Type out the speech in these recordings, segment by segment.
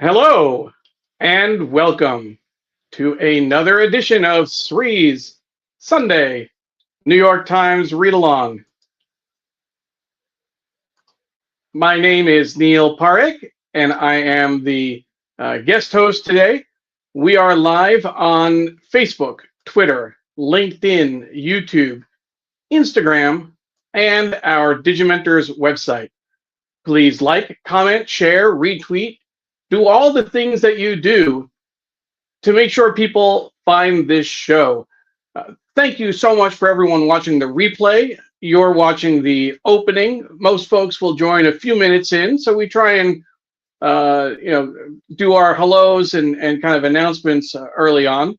Hello and welcome to another edition of Sree's Sunday New York Times Read Along. My name is Neil Parekh and I am the guest host today. We are live on Facebook, Twitter, LinkedIn, YouTube, Instagram, and our Digimentors website. Please like, comment, share, retweet, do all the things that you do to make sure people find this show. Thank you so much for everyone watching the replay. You're watching the opening. Most folks will join a few minutes in, so we try and do our hellos and kind of announcements early on.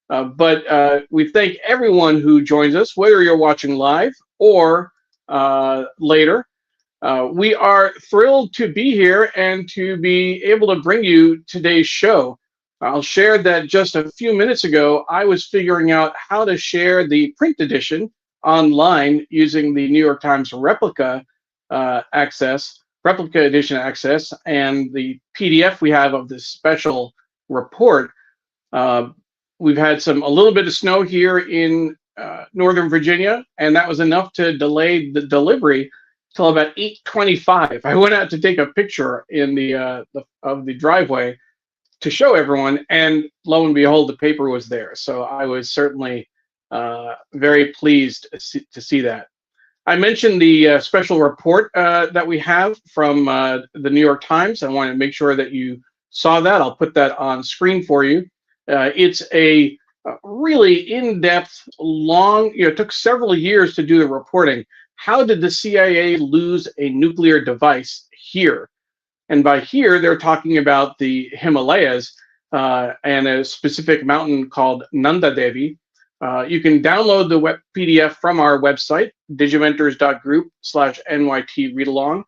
But we thank everyone who joins us, whether you're watching live or later. We are thrilled to be here and to be able to bring you today's show. I'll share that just a few minutes ago, I was figuring out how to share the print edition online using the New York Times replica edition access, and the PDF we have of this special report. We've had a little bit of snow here in Northern Virginia, and that was enough to delay the delivery till about 8:25. I went out to take a picture in of the driveway to show everyone, and lo and behold, the paper was there. So I was certainly very pleased to see that. I mentioned the special report that we have from the New York Times. I wanted to make sure that you saw that. I'll put that on screen for you. It's a really in-depth, long, it took several years to do the reporting. How did the CIA lose a nuclear device here? And by here, they're talking about the Himalayas and a specific mountain called Nanda Devi. You can download the web PDF from our website, digimentors.group/NYTReadalong.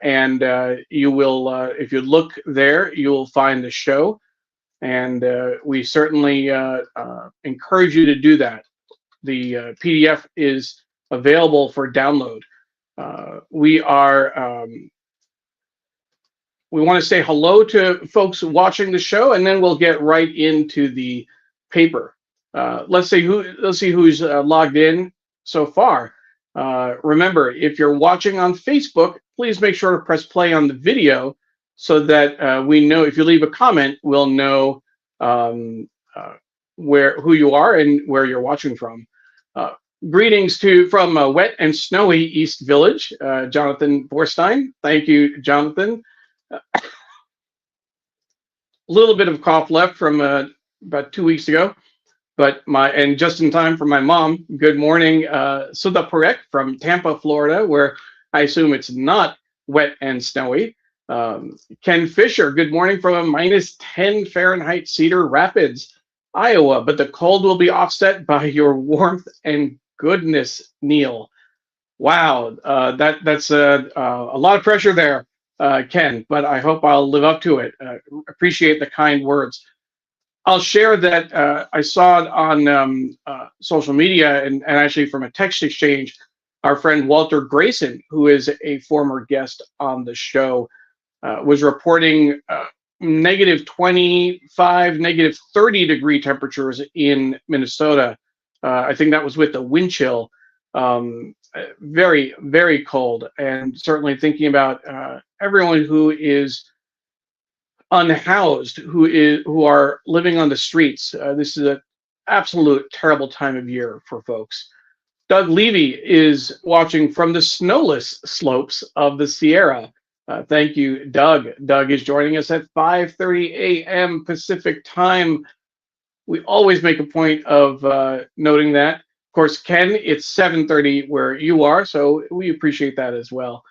And you will, if you look there, you will find the show. And we certainly encourage you to do that. The PDF is available for download. We want to say hello to folks watching the show, and then we'll get right into the paper. Let's see who's logged in so far. Remember, if you're watching on Facebook, please make sure to press play on the video so that we know. If you leave a comment, we'll know who you are and where you're watching from. Greetings from wet and snowy East Village, Jonathan Borstein. Thank you, Jonathan. A little bit of cough left from about 2 weeks ago, and just in time for my mom. Good morning, Sudha Parekh from Tampa, Florida, where I assume it's not wet and snowy. Ken Fisher, good morning from a -10 Fahrenheit Cedar Rapids, Iowa, but the cold will be offset by your warmth and goodness, Neil. Wow, that's a lot of pressure there. Ken, but I hope I'll live up to it. Appreciate the kind words. I'll share that I saw it on social media and actually from a text exchange. Our friend Walter Grayson, who is a former guest on the show, was reporting -25, -30 degree temperatures in Minnesota. I think that was with the wind chill. Very, very cold, and certainly thinking about everyone who is unhoused, who are living on the streets. This is an absolute terrible time of year for folks. Doug Levy is watching from the snowless slopes of the Sierra. Thank you, Doug. Doug is joining us at 5:30 a.m. Pacific time. We always make a point of noting that. Of course, Ken, it's 7:30 where you are, so we appreciate that as well.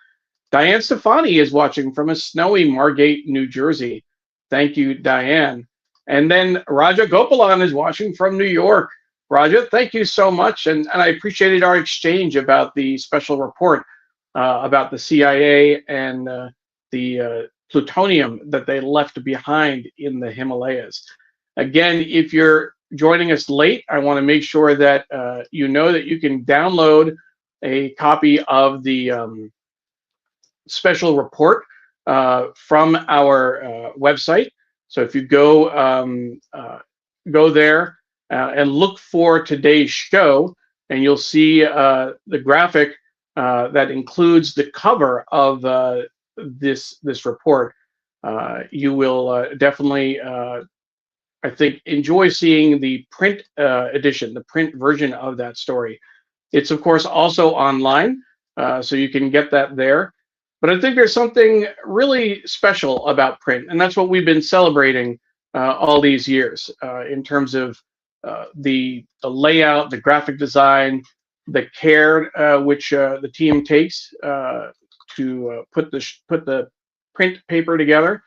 Diane Stefani is watching from a snowy Margate, New Jersey. Thank you, Diane. And then Raja Gopalan is watching from New York. Raja, thank you so much, and I appreciated our exchange about the special report about the CIA and the plutonium that they left behind in the Himalayas. Again, if you're joining us late, I want to make sure that you know that you can download a copy of the special report from our website. So if you go there and look for today's show, and you'll see the graphic that includes the cover of this report. You will definitely, I think, enjoy seeing the print edition, the print version of that story. It's of course also online, so you can get that there. But I think there's something really special about print, and that's what we've been celebrating all these years in terms of the layout, the graphic design, the care which the team takes to put the print paper together.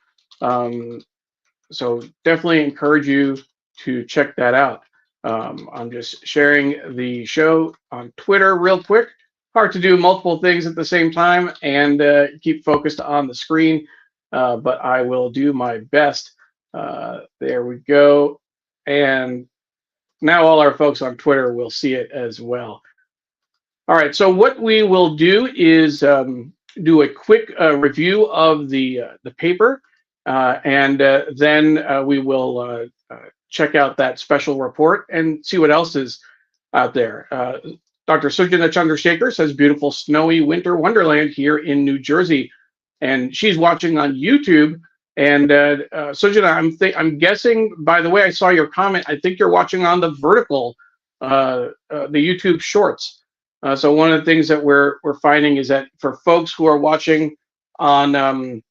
So definitely encourage you to check that out. I'm just sharing the show on Twitter real quick. Hard to do multiple things at the same time and keep focused on the screen, but I will do my best. There we go. And now all our folks on Twitter will see it as well. All right, so what we will do is do a quick review of the paper, and then we will check out that special report and see what else is out there. Dr. Sujana Chandrasekhar says, beautiful snowy winter wonderland here in New Jersey. And she's watching on YouTube. And Sujana, I'm guessing, by the way, I saw your comment, I think you're watching on the vertical, the YouTube shorts. So one of the things that we're finding is that for folks who are watching on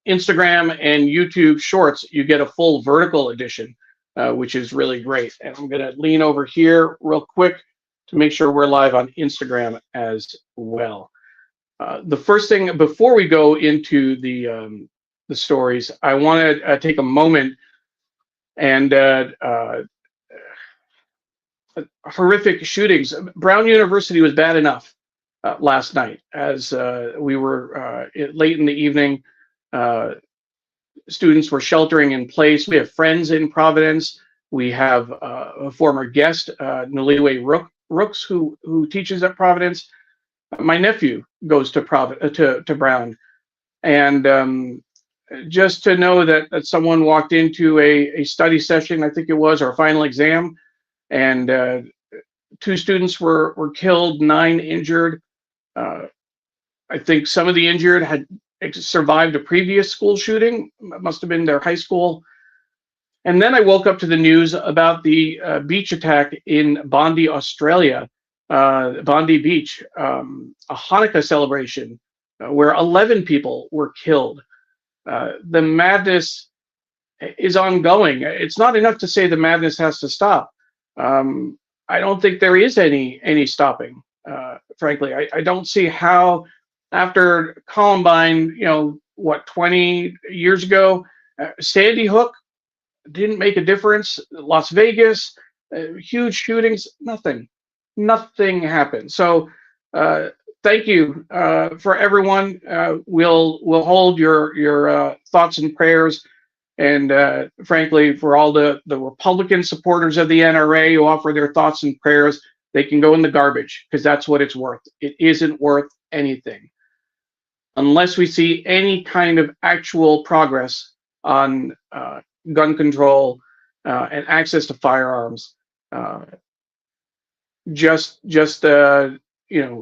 Instagram and YouTube shorts, you get a full vertical edition, which is really great. And I'm going to lean over here real quick to make sure we're live on Instagram as well. The first thing before we go into the stories, I want to take a moment and horrific shootings. Brown University was bad enough last night as we were late in the evening. Students were sheltering in place. We have friends in Providence. We have a former guest, Naliwe Rooks, who teaches at Providence. My nephew goes to Brown, and just to know that someone walked into a study session, I think it was, or final exam, and 2 students were killed, 9 injured. I think some of the injured had survived a previous school shooting. It must have been their high school. And then I woke up to the news about the beach attack in Bondi, Australia, Bondi Beach, a Hanukkah celebration where 11 people were killed. The madness is ongoing. It's not enough to say the madness has to stop. I don't think there is any stopping. Frankly, I don't see how, after Columbine, 20 years ago, Sandy Hook didn't make a difference. Las Vegas, huge shootings, nothing happened. So thank you for everyone. We'll hold your thoughts and prayers. And frankly, for all the Republican supporters of the NRA who offer their thoughts and prayers, they can go in the garbage, because that's what it's worth. It isn't worth anything unless we see any kind of actual progress on gun control and access to firearms. Just keep your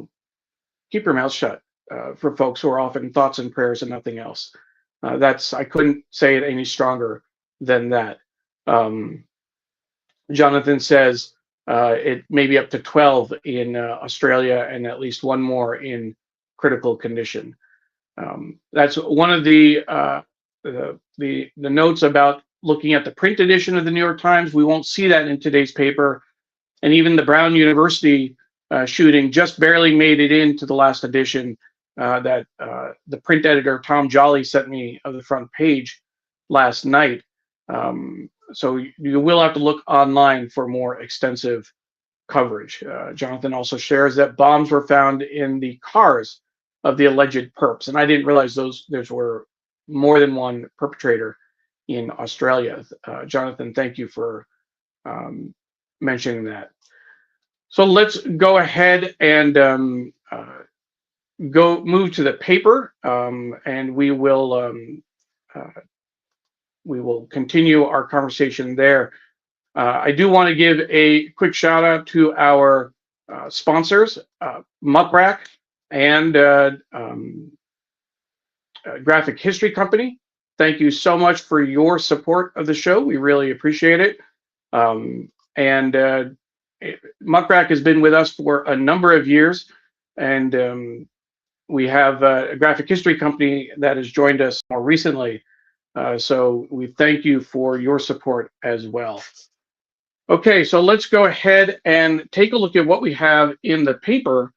mouth shut for folks who are offering thoughts and prayers and nothing else. I couldn't say it any stronger than that. Jonathan says it may be up to 12 in Australia and at least 1 more in critical condition. That's one of the notes about looking at the print edition of the New York Times. We won't see that in today's paper. And even the Brown University shooting just barely made it into the last edition that the print editor, Tom Jolly, sent me of the front page last night. So you will have to look online for more extensive coverage. Jonathan also shares that bombs were found in the cars of the alleged perps. And I didn't realize there were more than one perpetrator in Australia. Jonathan, thank you for mentioning that. So let's go ahead and move to the paper, and we will continue our conversation there. I do want to give a quick shout out to our sponsors, Muck and Graphic History Company. Thank you so much for your support of the show. We really appreciate it. And Muck has been with us for a number of years, and we have a graphic history company that has joined us more recently. So we thank you for your support as well. Okay, so let's go ahead and take a look at what we have in the paper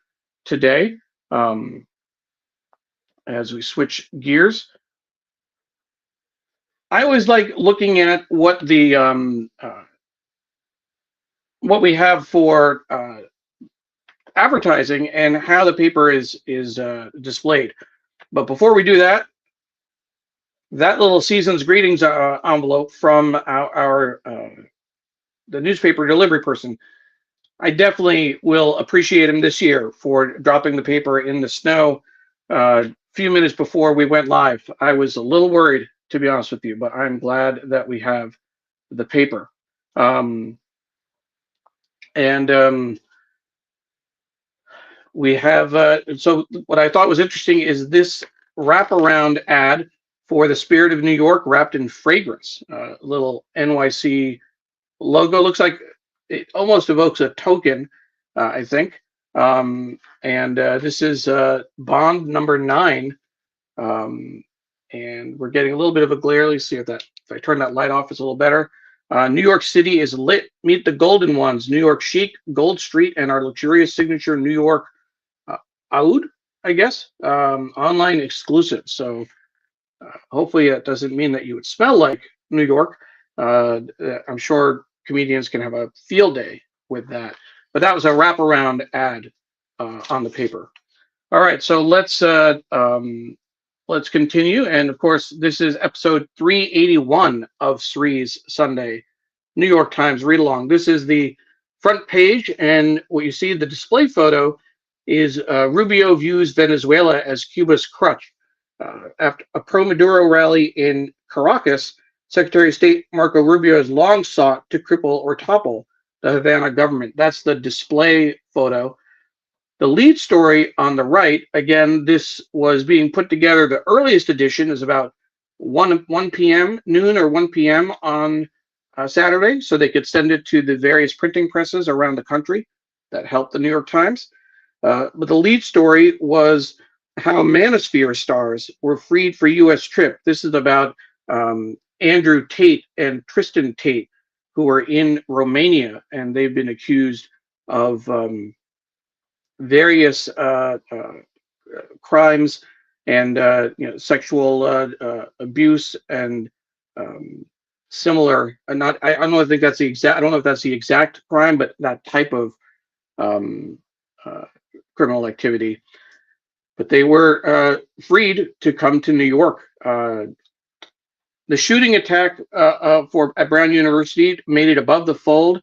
today. As we switch gears, I always like looking at what the what we have for advertising and how the paper is displayed. But before we do that, that little season's greetings envelope from our the newspaper delivery person, I definitely will appreciate him this year for dropping the paper in the snow a few minutes before we went live. I was a little worried, to be honest with you, but I'm glad that we have the paper. We have, so what I thought was interesting is this wraparound ad for the Spirit of New York wrapped in fragrance. Little NYC logo, looks like it almost evokes a token, I think. This is bond number 9. And we're getting a little bit of a glare. Let's see if I turn that light off, it's a little better. New York City is lit. Meet the golden ones. New York chic, Gold Street, and our luxurious signature New York Oud, I guess, online exclusive. So hopefully that doesn't mean that you would smell like New York. I'm sure comedians can have a field day with that. But that was a wraparound ad on the paper. All right, so let's continue. And of course, this is episode 381 of Sree's Sunday New York Times Read Along. This is the front page, and what you see, the display photo is Rubio views Venezuela as Cuba's crutch. After a pro-Maduro rally in Caracas, Secretary of State Marco Rubio has long sought to cripple or topple the Havana government. That's the display photo. The lead story on the right, again, this was being put together. The earliest edition is about 1 p.m., noon or 1 p.m. on Saturday, so they could send it to the various printing presses around the country that helped the New York Times. But the lead story was how Manosphere stars were freed for U.S. trip. This is about Andrew Tate and Tristan Tate, who are in Romania, and they've been accused of various crimes and sexual abuse and similar. I don't think that's the exact. I don't know if that's the exact crime, but that type of criminal activity. But they were freed to come to New York. The shooting attack at Brown University made it above the fold.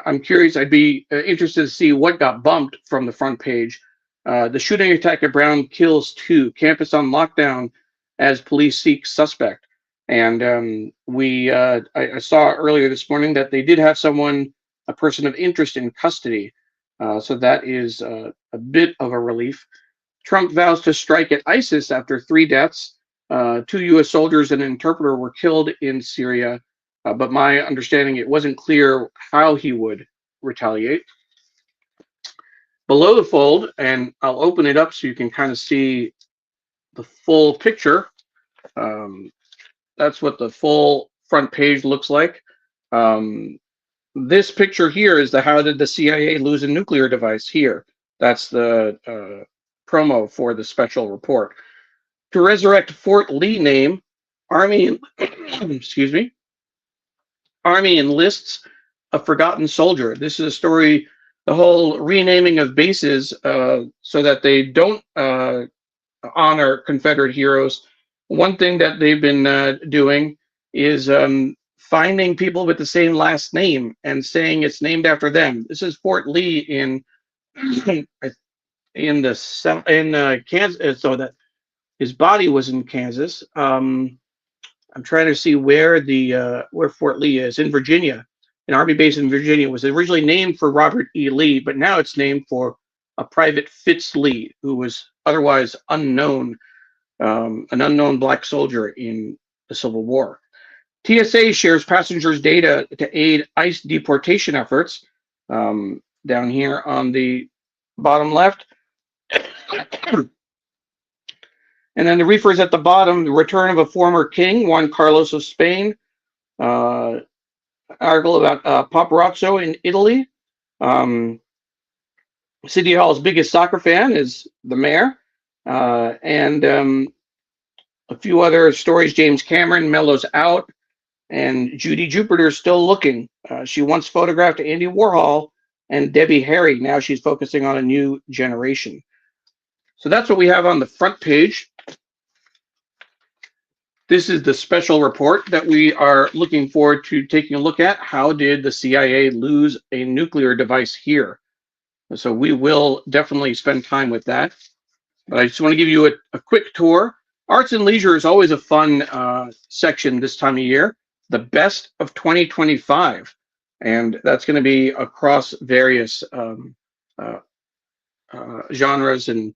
I'm curious. I'd be interested to see what got bumped from the front page. The shooting attack at Brown kills 2. Campus on lockdown as police seek suspect. And I saw earlier this morning that they did have a person of interest in custody. So that is a bit of a relief. Trump vows to strike at ISIS after 3 deaths. 2 U.S. soldiers and an interpreter were killed in Syria. But my understanding, it wasn't clear how he would retaliate. Below the fold, and I'll open it up so you can kind of see the full picture. That's what the full front page looks like. This picture here is how did the CIA lose a nuclear device here. That's the promo for the special report. To resurrect Fort Lee name, Army, excuse me, Army enlists a forgotten soldier. This is a story, the whole renaming of bases so that they don't honor Confederate heroes. One thing that they've been doing is finding people with the same last name and saying it's named after them. This is Fort Lee in in Kansas, so that his body was in Kansas. I'm trying to see where where Fort Lee is, in Virginia. An Army base in Virginia. It was originally named for Robert E. Lee, but now it's named for a Private Fitz Lee, who was otherwise unknown, an unknown black soldier in the Civil War. TSA shares passengers' data to aid ICE deportation efforts. Down here on the bottom left. And then the reefers at the bottom, the return of a former king, Juan Carlos of Spain. Article about Paparazzo in Italy. City Hall's biggest soccer fan is the mayor. And a few other stories. James Cameron mellows out, and Judy Jupiter is still looking. She once photographed Andy Warhol and Debbie Harry. Now she's focusing on a new generation. So that's what we have on the front page. This is the special report that we are looking forward to taking a look at. How did the CIA lose a nuclear device here? So we will definitely spend time with that. But I just want to give you a quick tour. Arts and leisure is always a fun section this time of year. The best of 2025. And that's going to be across various genres and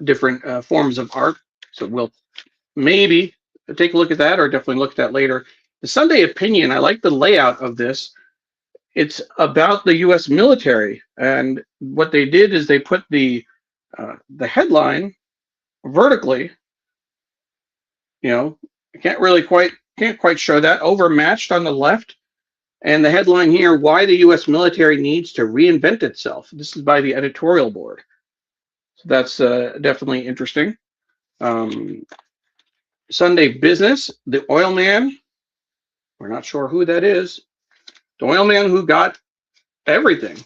different forms of art. So we'll maybe take a look at that, or definitely look at that later. The Sunday Opinion, I like the layout of this. It's about the U.S. military, and what they did is they put the headline vertically. You know, can't quite show that. Overmatched on the left, and the headline here: Why the U.S. military needs to reinvent itself. This is by the editorial board, so that's definitely interesting. Sunday Business, the oil man. We're not sure who that is. The oil man who got everything.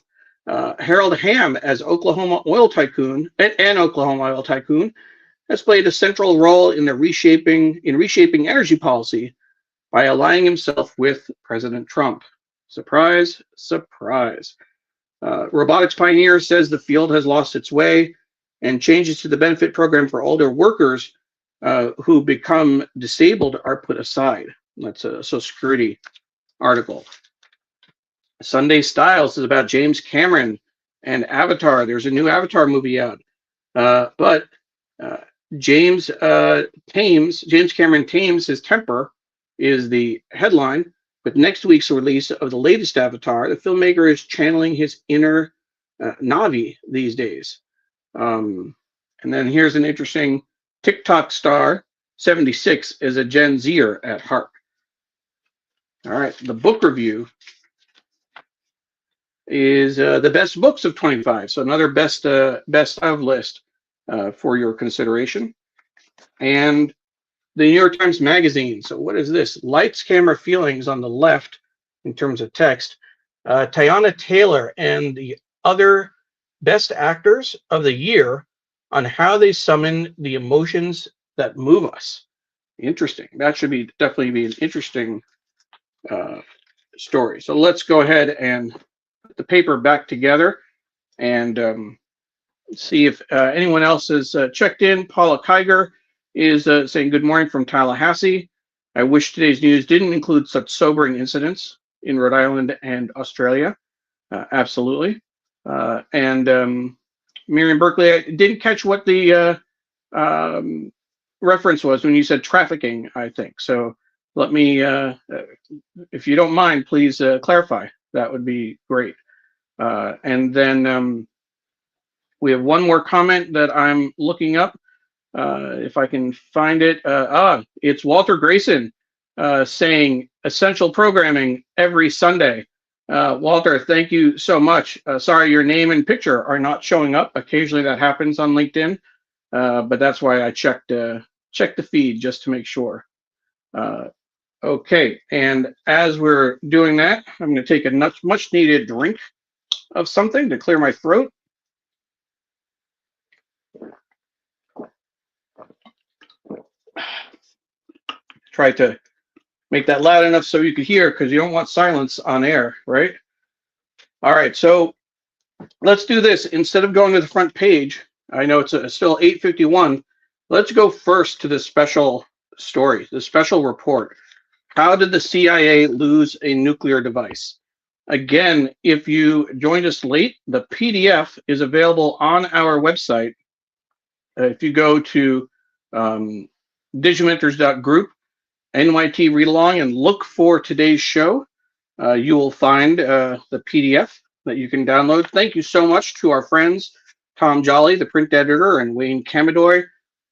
Harold Hamm as Oklahoma oil tycoon, and Oklahoma oil tycoon, has played a central role in reshaping energy policy by aligning himself with President Trump. Surprise, surprise. Robotics pioneer says the field has lost its way, and changes to the benefit program for older workers who become disabled are put aside. That's a Social Security article. Sunday Styles is about James Cameron and Avatar. There's a new Avatar movie out. But James Cameron tames his temper is the headline. With next week's release of the latest Avatar, the filmmaker is channeling his inner Navi these days. And then here's an interesting TikTok star, 76, is a Gen Zer at heart. All right, the book review is the best books of 25. So another best of list for your consideration. And the New York Times Magazine. So what is this? Lights, Camera, Feelings on the left in terms of text. Teyana Taylor and the other best actors of the year on how they summon the emotions that move us. Interesting. That should definitely be an interesting story. So let's go ahead and put the paper back together and see if anyone else has checked in. Paula Kiger is saying good morning from Tallahassee. I wish today's news didn't include such sobering incidents in Rhode Island and Australia. Absolutely. And Miriam Berkeley, I didn't catch what the reference was when you said trafficking, I think. So let me, if you don't mind, please clarify. That would be great. And then we have one more comment that I'm looking up. If I can find it. It's Walter Grayson saying essential programming every Sunday. Walter, thank you so much. Sorry, your name and picture are not showing up. Occasionally that happens on LinkedIn, but that's why I checked the feed just to make sure. Okay, and as we're doing that, I'm going to take a much needed drink of something to clear my throat. Try to make that loud enough so you could hear, because you don't want silence on air, right? All right, so let's do this. Instead of going to the front page, I know it's still 8:51. Let's go first to the special story, the special report. How did the CIA lose a nuclear device? Again, if you joined us late, the PDF is available on our website. If you go to digimentors.group, NYTReadalong, and look for today's show, you will find the PDF that you can download. Thank you so much to our friends, Tom Jolly, the print editor, and Wayne Camadoy,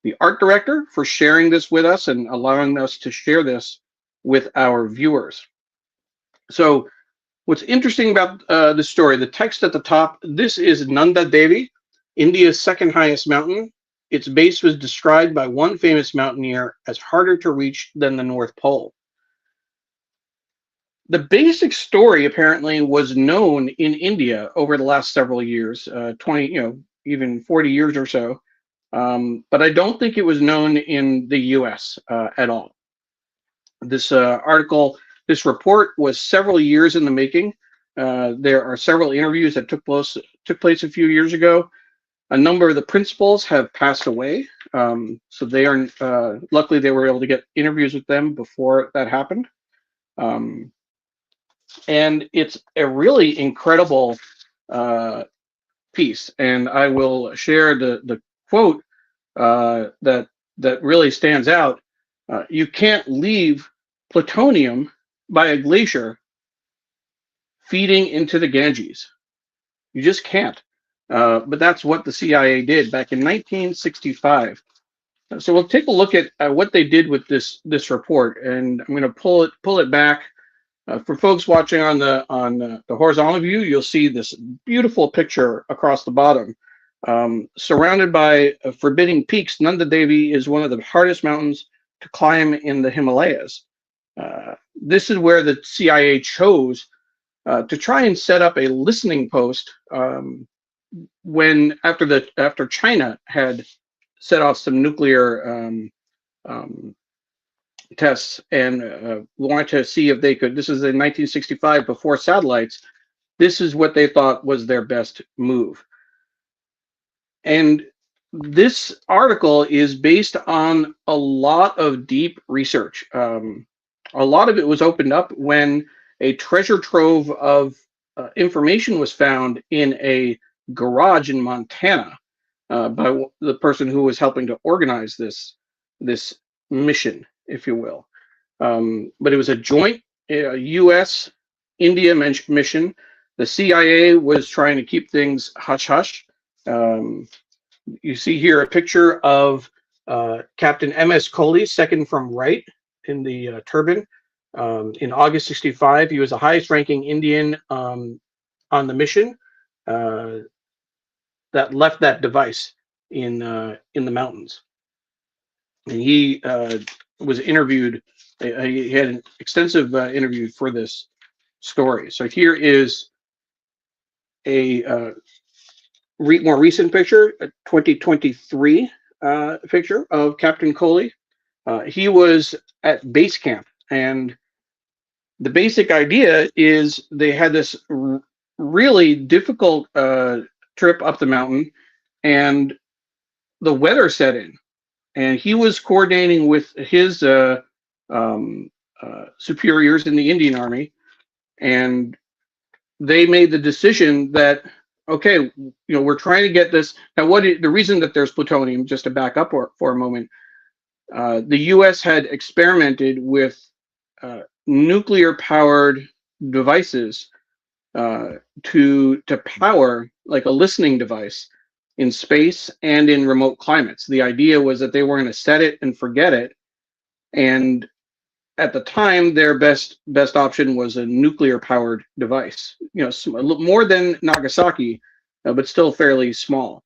the art director, for sharing this with us and allowing us to share this with our viewers. So what's interesting about the story, the text at the top, this is Nanda Devi, India's second highest mountain. Its base was described by one famous mountaineer as harder to reach than the North Pole. The basic story apparently was known in India over the last several years, 20, even 40 years or so. But I don't think it was known in the US at all. This article, this report was several years in the making. There are several interviews that took place a few years ago. A number of the principals have passed away. So they are, luckily they were able to get interviews with them before that happened. And it's a really incredible piece. And I will share the quote that really stands out. You can't leave plutonium by a glacier feeding into the Ganges. You just can't. But that's what the CIA did back in 1965. So we'll take a look at what they did with this report, and I'm going to pull it back. For folks watching on the horizontal view, you'll see this beautiful picture across the bottom. Surrounded by forbidding peaks, Nanda Devi is one of the hardest mountains to climb in the Himalayas. This is where the CIA chose to try and set up a listening post after China had set off some nuclear tests and wanted to see if they could. This is in 1965, before satellites. This is what they thought was their best move. And this article is based on a lot of deep research. A lot of it was opened up when a treasure trove of information was found in a garage in Montana by the person who was helping to organize this mission, if you will. But it was a joint U.S. India mission. The CIA was trying to keep things hush hush. You see here a picture of Captain M.S. Kohli, second from right in the turban. In August '65, he was the highest ranking Indian on the mission that left that device in the mountains. And he was interviewed. He had an extensive interview for this story. So here is a more recent picture, a 2023 picture of Captain Kohli. He was at base camp, and the basic idea is they had this really difficult trip up the mountain, and the weather set in, and he was coordinating with his superiors in the Indian Army, and they made the decision that, okay, we're trying to get this. Now, the reason that there's plutonium, just to back up for a moment, the U.S. had experimented with nuclear-powered devices to power like a listening device in space and in remote climates. The idea was that they were going to set it and forget it, and at the time, their best option was a nuclear-powered device. A little more than Nagasaki, but still fairly small.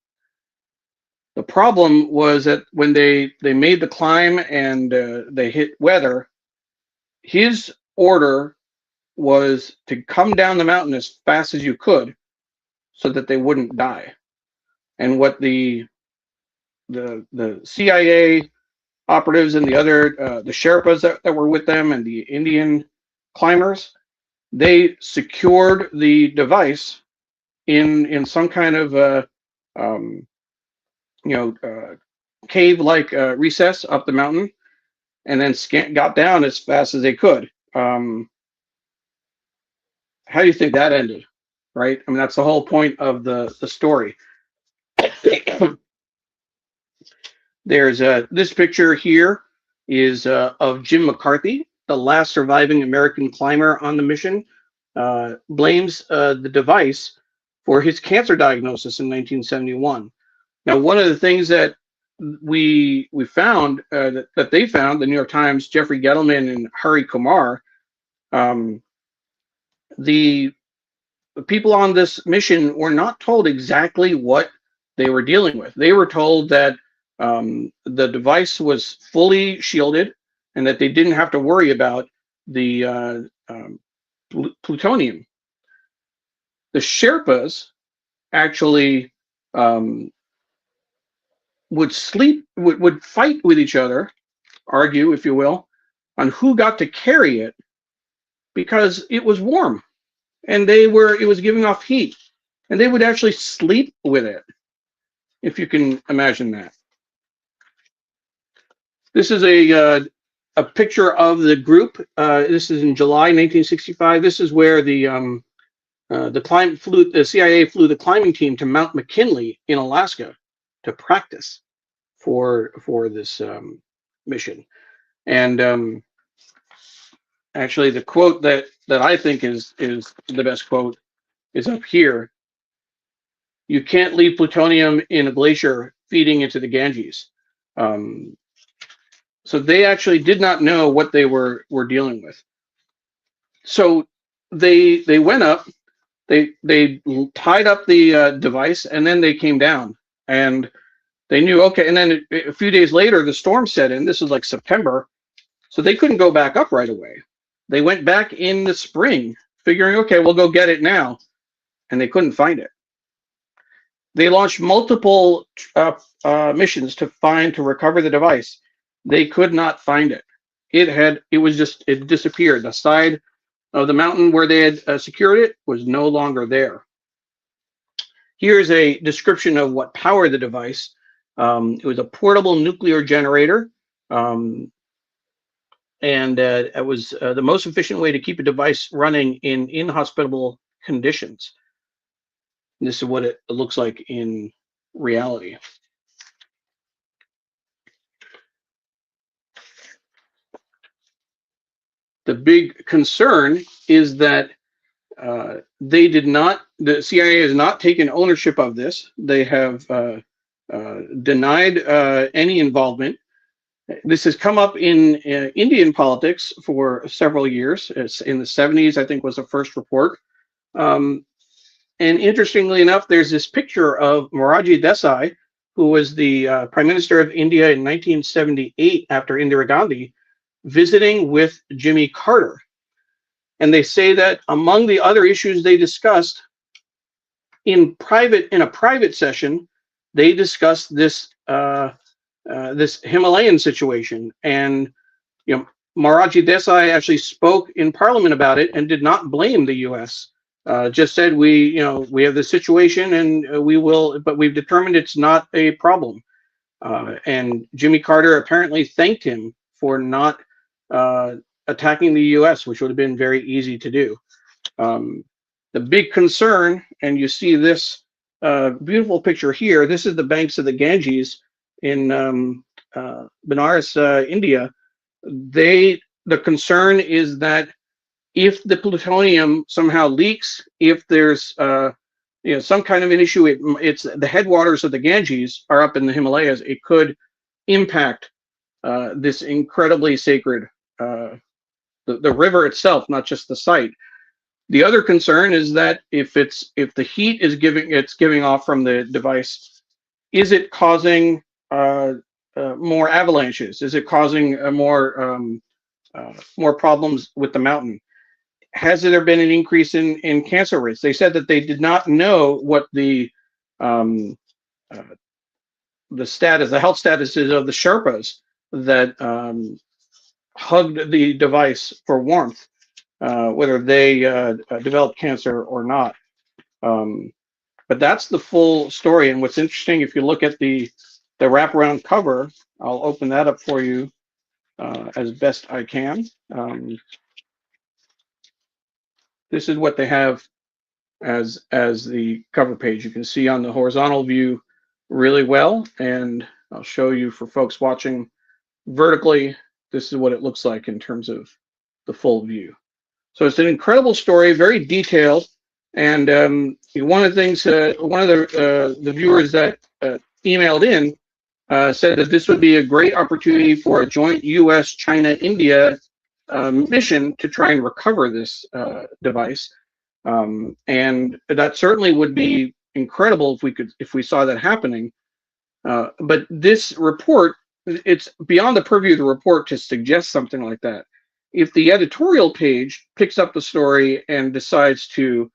The problem was that when they made the climb and they hit weather, his order was to come down the mountain as fast as you could, so that they wouldn't die. And what the CIA operatives and the other the Sherpas that were with them and the Indian climbers, they secured the device in some kind of cave-like recess up the mountain, and then got down as fast as they could. How do you think that ended? Right? I mean, that's the whole point of the story. There's this picture here is of Jim McCarthy, the last surviving American climber on the mission, blames the device for his cancer diagnosis in 1971. Now, one of the things that we found that they found, the New York Times, Jeffrey Gettleman and Hari Kumar, the people on this mission were not told exactly what they were dealing with. They were told that the device was fully shielded and that they didn't have to worry about the plutonium. The Sherpas actually would fight with each other, argue, if you will, on who got to carry it because it was warm and it was giving off heat, and they would actually sleep with it, if you can imagine that. This is a picture of the group. This is in July 1965. This is where the CIA flew the climbing team to Mount McKinley in Alaska to practice for this mission. And actually, the quote that I think is the best quote is up here. "You can't leave plutonium in a glacier feeding into the Ganges." So they actually did not know what they were dealing with. So they went up, they tied up the device, and then they came down, and they knew, okay. And then a few days later, the storm set in. This is like September, so they couldn't go back up right away. They went back in the spring, figuring, okay, we'll go get it now, and they couldn't find it. They launched multiple missions to recover the device. They could not find it. It disappeared. The side of the mountain where they had secured it was no longer there. Here's a description of what powered the device. It was a portable nuclear generator, and it was the most efficient way to keep a device running in inhospitable conditions. This is what it looks like in reality. The big concern is that the CIA has not taken ownership of this. They have denied any involvement. This has come up in Indian politics for several years. It's in the 70s, I think, was the first report. And interestingly enough, there's this picture of Morarji Desai, who was the Prime Minister of India in 1978 after Indira Gandhi, visiting with Jimmy Carter. And they say that among the other issues they discussed in a private session, they discussed this this Himalayan situation. And Morarji Desai actually spoke in Parliament about it and did not blame the U.S. Just said we have this situation and but we've determined it's not a problem. And Jimmy Carter apparently thanked him for not attacking the U.S., which would have been very easy to do. The big concern, and you see this beautiful picture here, this is the banks of the Ganges in Benares, India. The concern is that if the plutonium somehow leaks, if there's some kind of an issue, it's the headwaters of the Ganges are up in the Himalayas. It could impact this incredibly sacred the river itself, not just the site. The other concern is that if the heat is giving off from the device, is it causing more avalanches? Is it causing more problems with the mountain? Has there been an increase in cancer rates? They said that they did not know what the health status is of the Sherpas that hugged the device for warmth, whether they developed cancer or not. But that's the full story. And what's interesting, if you look at the the wraparound cover, I'll open that up for you as best I can. This is what they have as the cover page. You can see on the horizontal view really well, and I'll show you for folks watching vertically. This is what it looks like in terms of the full view. So it's an incredible story, very detailed. And one of the things, one of the viewers that emailed in said that this would be a great opportunity for a joint U.S., China, India mission to try and recover this device. And that certainly would be incredible if we saw that happening. But this report, it's beyond the purview of the report to suggest something like that. If the editorial page picks up the story and decides to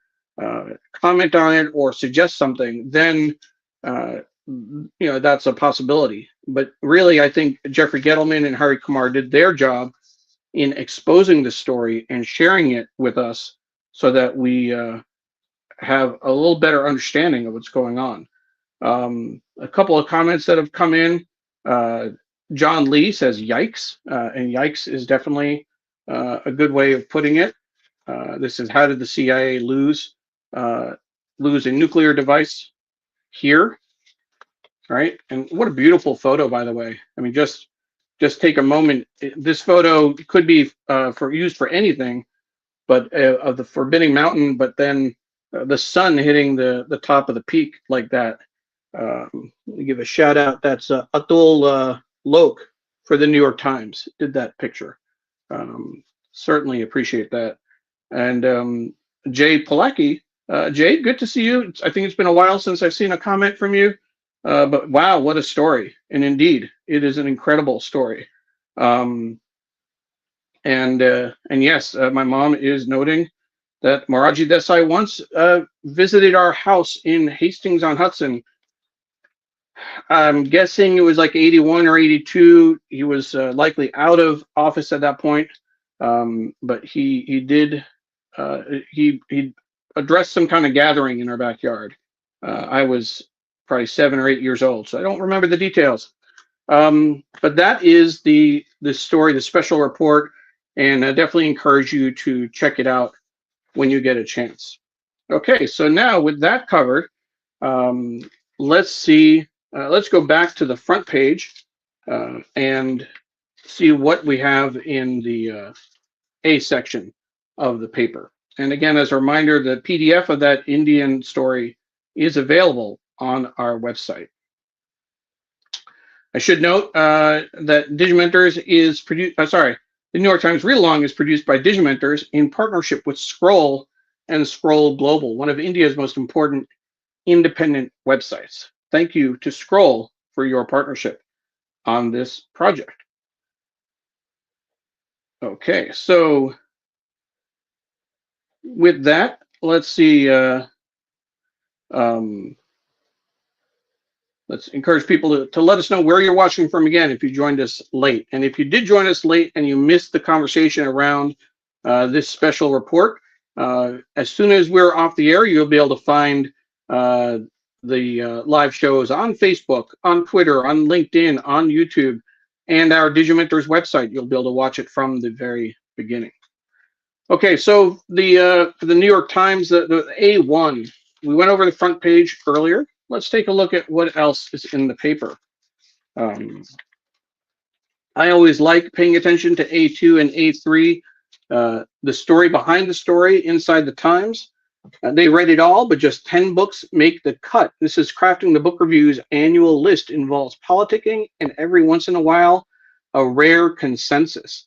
comment on it or suggest something, then that's a possibility. But really, I think Jeffrey Gettleman and Hari Kumar did their job in exposing the story and sharing it with us so that we have a little better understanding of what's going on. A couple of comments that have come in. John Lee says yikes, and yikes is definitely a good way of putting it. This is, how did the CIA lose a nuclear device here? Right? And what a beautiful photo, by the way. I mean, just take a moment. This photo could be used for anything, but of the forbidding mountain, but then the sun hitting the top of the peak like that. Let me give a shout out. That's Atul Lok for the New York Times did that picture. Certainly appreciate that. And Jay Palaki, Jay, good to see you. I think it's been a while since I've seen a comment from you. But wow, what a story. And indeed, it is an incredible story. And yes, my mom is noting that Moraji Desai once visited our house in Hastings-on-Hudson. I'm guessing it was like 81 or 82. He was likely out of office at that point, but he did addressed some kind of gathering in our backyard. I was probably 7 or 8 years old, so I don't remember the details. But that is the story, the special report, and I definitely encourage you to check it out when you get a chance. Okay, so now with that covered, let's see. Let's go back to the front page and see what we have in the A section of the paper. And again, as a reminder, the PDF of that Indian story is available on our website. I should note that Digimentors is produced, the New York Times Read-Along is produced by Digimentors in partnership with Scroll and Scroll Global, one of India's most important independent websites. Thank you to Scroll for your partnership on this project. Okay, so with that, let's see. Let's encourage people to let us know where you're watching from again if you joined us late. And if you did join us late and you missed the conversation around this special report, as soon as we're off the air, you'll be able to find the live shows on Facebook, on Twitter, on LinkedIn, on YouTube, and our Digimentors website. You'll be able to watch it from the very beginning. Okay, so for the New York Times, the A1, we went over the front page earlier. Let's take a look at what else is in the paper. I always like paying attention to A2 and A3, the story behind the story inside the Times. They read it all, but just 10 books make the cut. This is Crafting the Book Review's annual list, involves politicking and every once in a while, a rare consensus.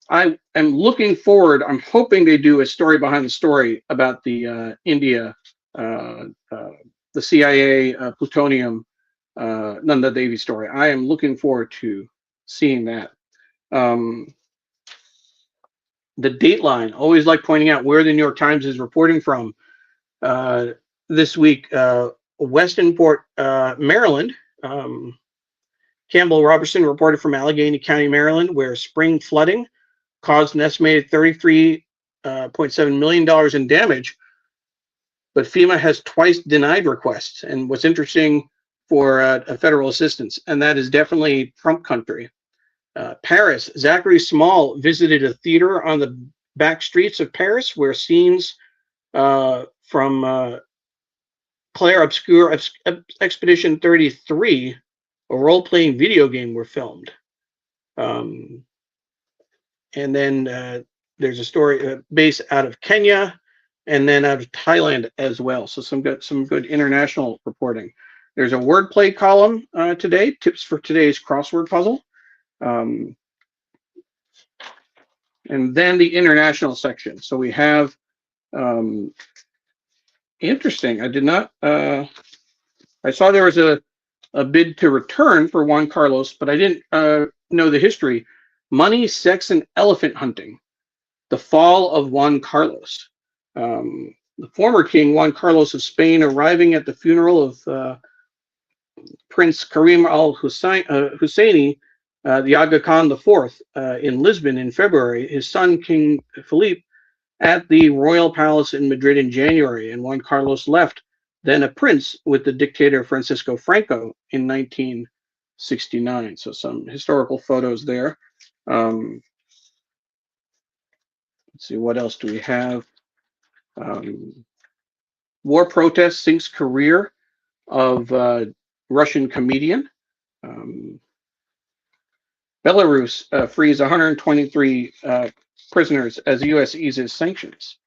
I am looking forward, I'm hoping they do a story behind the story about the India, the CIA, plutonium, Nanda Devi story. I am looking forward to seeing that. The Dateline, always like pointing out where the New York Times is reporting from. This week, Westonport, Maryland. Campbell Robertson reported from Allegheny County, Maryland, where spring flooding caused an estimated $33.7 million in damage, but FEMA has twice denied requests. And what's interesting for federal assistance, and that is definitely Trump country. Paris, Zachary Small visited a theater on the back streets of Paris where scenes from Claire Obscure Expedition 33, a role-playing video game, were filmed. And then there's a story based out of Kenya and then out of Thailand as well. So some good international reporting. There's a wordplay column today, tips for today's crossword puzzle. And then the international section. So we have interesting. I did not. I saw there was a bid to return for Juan Carlos, but I didn't know the history. Money, Sex, and Elephant Hunting. The Fall of Juan Carlos. The former king, Juan Carlos of Spain, arriving at the funeral of Prince Karim al-Husseini, the Aga Khan IV, in Lisbon in February, his son, King Philippe, at the Royal Palace in Madrid in January, and Juan Carlos left, then a prince, with the dictator Francisco Franco in 1969. So some historical photos there. Let's see, what else do we have? War protests sinks career of Russian comedian. Belarus frees 123 prisoners as the U.S. eases sanctions.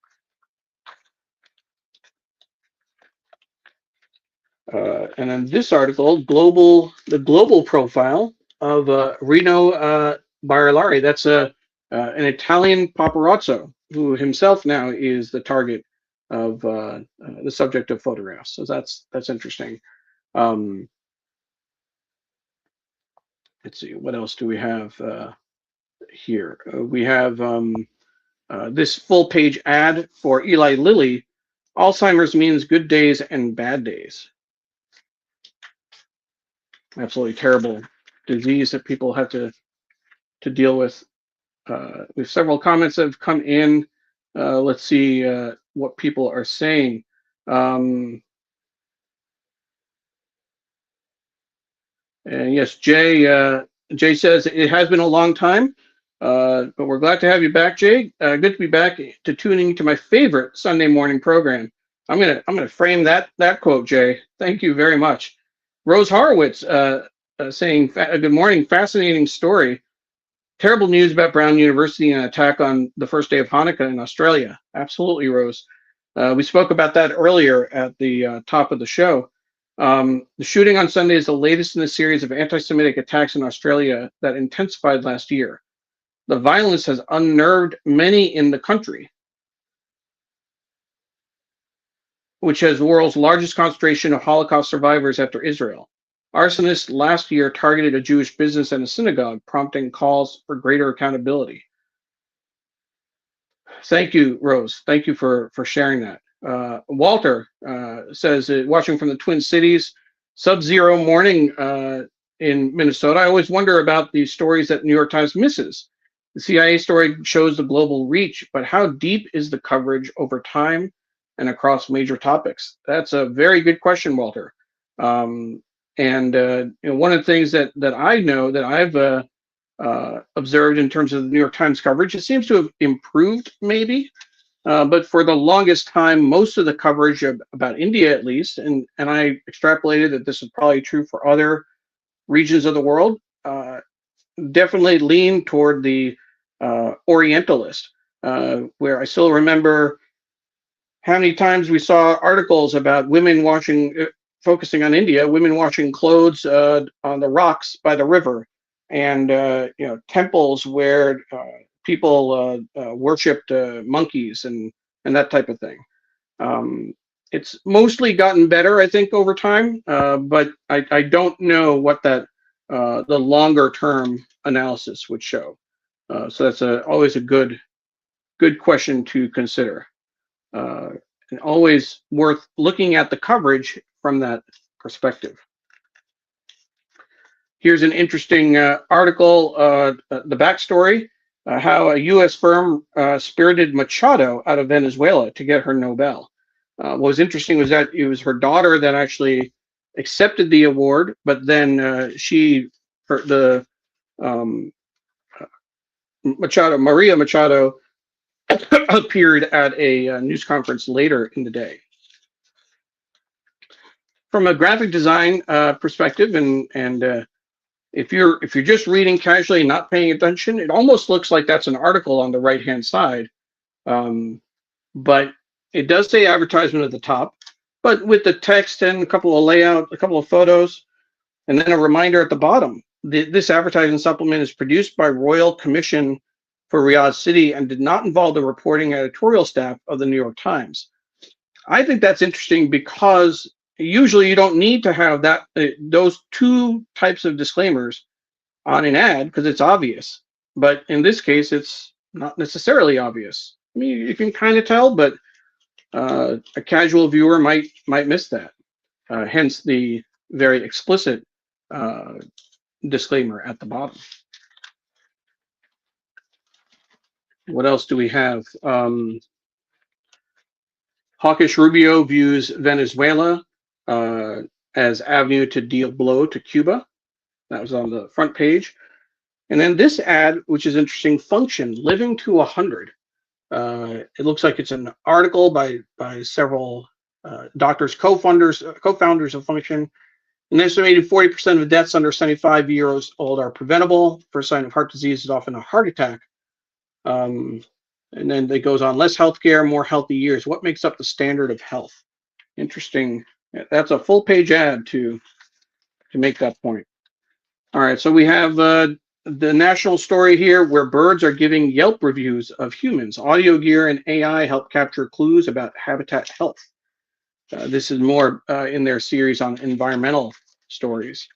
And then this article, the global profile of Rino Barilari. That's an Italian paparazzo who himself now is the target of the subject of photographs. So that's interesting. Let's see, what else do we have here? We have this full page ad for Eli Lilly. Alzheimer's means good days and bad days. Absolutely terrible disease that people have to deal with. We have several comments that have come in. Let's see what people are saying. And yes, Jay says it has been a long time, but we're glad to have you back, Jay. Good to be back to tuning to my favorite Sunday morning program. I'm gonna frame that quote, Jay. Thank you very much. Rose Horowitz saying, "Good morning, fascinating story. Terrible news about Brown University and an attack on the first day of Hanukkah in Australia." Absolutely, Rose. We spoke about that earlier at the top of the show. The shooting on Sunday is the latest in a series of anti-Semitic attacks in Australia that intensified last year. The violence has unnerved many in the country, which has the world's largest concentration of Holocaust survivors after Israel. Arsonists last year targeted a Jewish business and a synagogue, prompting calls for greater accountability. Thank you, Rose. Thank you for sharing that. Walter says, watching from the Twin Cities, sub-zero morning in Minnesota. I always wonder about the stories that New York Times misses. The CIA story shows the global reach, but how deep is the coverage over time and across major topics? That's a very good question, Walter. And one of the things that I know that I've observed in terms of the New York Times coverage, it seems to have improved maybe, but for the longest time, most of the coverage about India, at least, and I extrapolated that this is probably true for other regions of the world, definitely lean toward the Orientalist, where I still remember how many times we saw articles about women focusing on India, women washing clothes on the rocks by the river, and temples where people worshipped monkeys and that type of thing. It's mostly gotten better, I think, over time, but I don't know what the longer term analysis would show. So that's always a good question to consider. And always worth looking at the coverage from that perspective. Here's an interesting article, the backstory, how a U.S. firm spirited Machado out of Venezuela to get her Nobel. What was interesting was that it was her daughter that actually accepted the award, but then Maria Machado, appeared at a news conference later in the day. From a graphic design perspective, and if you're just reading casually and not paying attention, it almost looks like that's an article on the right-hand side. But it does say advertisement at the top, but with the text and a couple of photos, and then a reminder at the bottom. This advertising supplement is produced by Royal Commission for Riyadh City and did not involve the reporting editorial staff of the New York Times. I think that's interesting because usually you don't need to have those two types of disclaimers on an ad because it's obvious. But in this case, it's not necessarily obvious. I mean, you can kind of tell, but a casual viewer might miss that. Hence the very explicit disclaimer at the bottom. What else do we have? Hawkish Rubio views Venezuela as avenue to deal blow to Cuba. That was on the front page. And then this ad, which is interesting, Function, Living to 100. It looks like it's an article by several doctors, co-founders of Function. An estimated 40% of deaths under 75 years old are preventable. First sign of heart disease is often a heart attack. And then it goes on, less healthcare, more healthy years. What makes up the standard of health? Interesting. That's a full page ad to make that point. All right, so we have the national story here where birds are giving Yelp reviews of humans. Audio gear and AI help capture clues about habitat health. This is more in their series on environmental stories.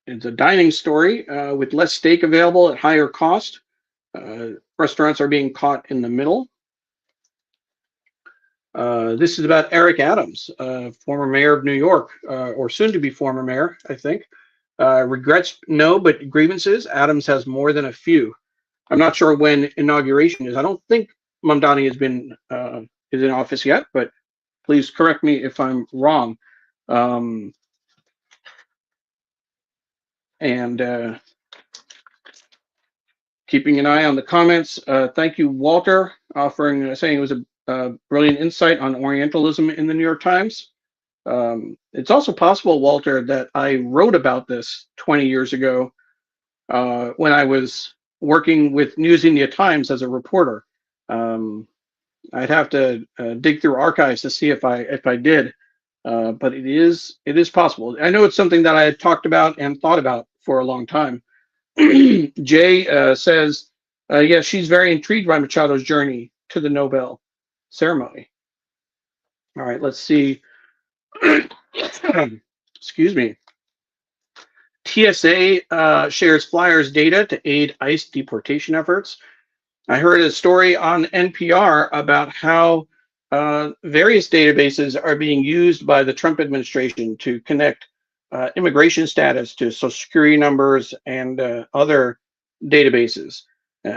It's a dining story with less steak available at higher cost. Restaurants are being caught in the middle. This is about Eric Adams, former mayor of New York, or soon to be former mayor, I think. Regrets, no, but grievances. Adams has more than a few. I'm not sure when inauguration is. I don't think Mamdani has been is in office yet, but please correct me if I'm wrong. And keeping an eye on the comments. Thank you, Walter, saying it was a brilliant insight on Orientalism in the New York Times. It's also possible, Walter, that I wrote about this 20 years ago when I was working with News India Times as a reporter. I'd have to dig through archives to see if I did, but it is possible. I know it's something that I had talked about and thought about for a long time. Jay says, yes, she's very intrigued by Machado's journey to the Nobel ceremony. All right, let's see. Excuse me. TSA shares flyers data to aid ICE deportation efforts. I heard a story on NPR about how various databases are being used by the Trump administration to connect immigration status to social security numbers and other databases.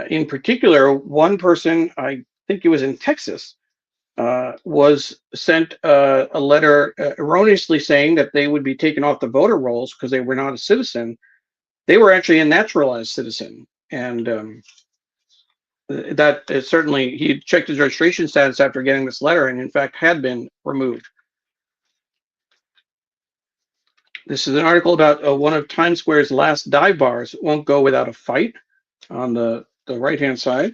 In particular, one person, I think it was in Texas, was sent a letter erroneously saying that they would be taken off the voter rolls because they were not a citizen. They were actually a naturalized citizen. And that is certainly, he checked his registration status after getting this letter and in fact had been removed. This is an article about one of Times Square's last dive bars. It won't go without a fight on the right-hand side.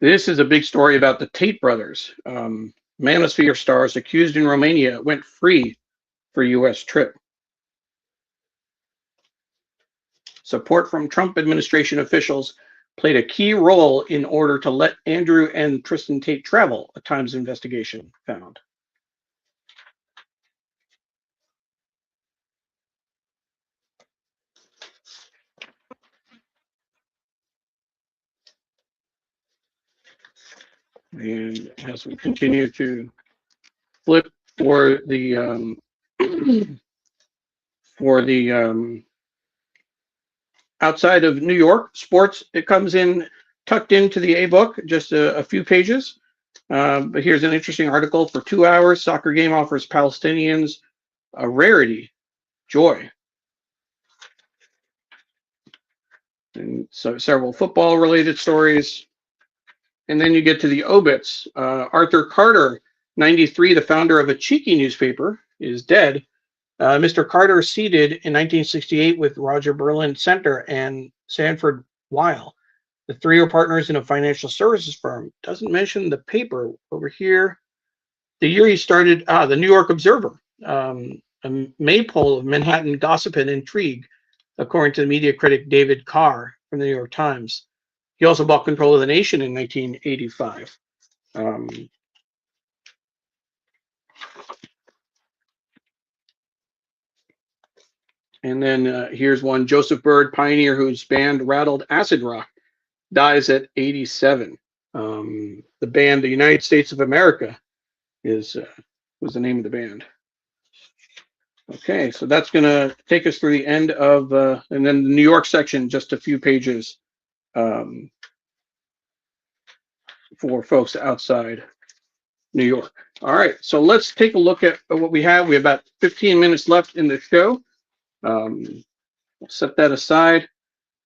This is a big story about the Tate brothers. Manosphere stars accused in Romania went free for U.S. trip. Support from Trump administration officials played a key role in order to let Andrew and Tristan Tate travel, a Times investigation found. And as we continue to flip for the outside of New York sports, it comes in tucked into the A-book, just a few pages. But here's an interesting article. For 2 hours, soccer game offers Palestinians a rarity, joy. And so several football-related stories. And then you get to the obits. Arthur Carter, 93, the founder of a cheeky newspaper, is dead. Mr. Carter seated in 1968 with Roger Berlin Center and Sanford Weill. The three are partners in a financial services firm. Doesn't mention the paper over here. The year he started, the New York Observer, a maypole of Manhattan gossip and intrigue, according to the media critic David Carr from the New York Times. He also bought control of the nation in 1985. And then here's one, Joseph Byrd, pioneer whose band rattled acid rock, dies at 87. The band, the United States of America, was the name of the band. Okay, so that's going to take us through the end of, and then the New York section, just a few pages for folks outside New York. All right, so let's take a look at what we have. We have about 15 minutes left in the show. We'll set that aside.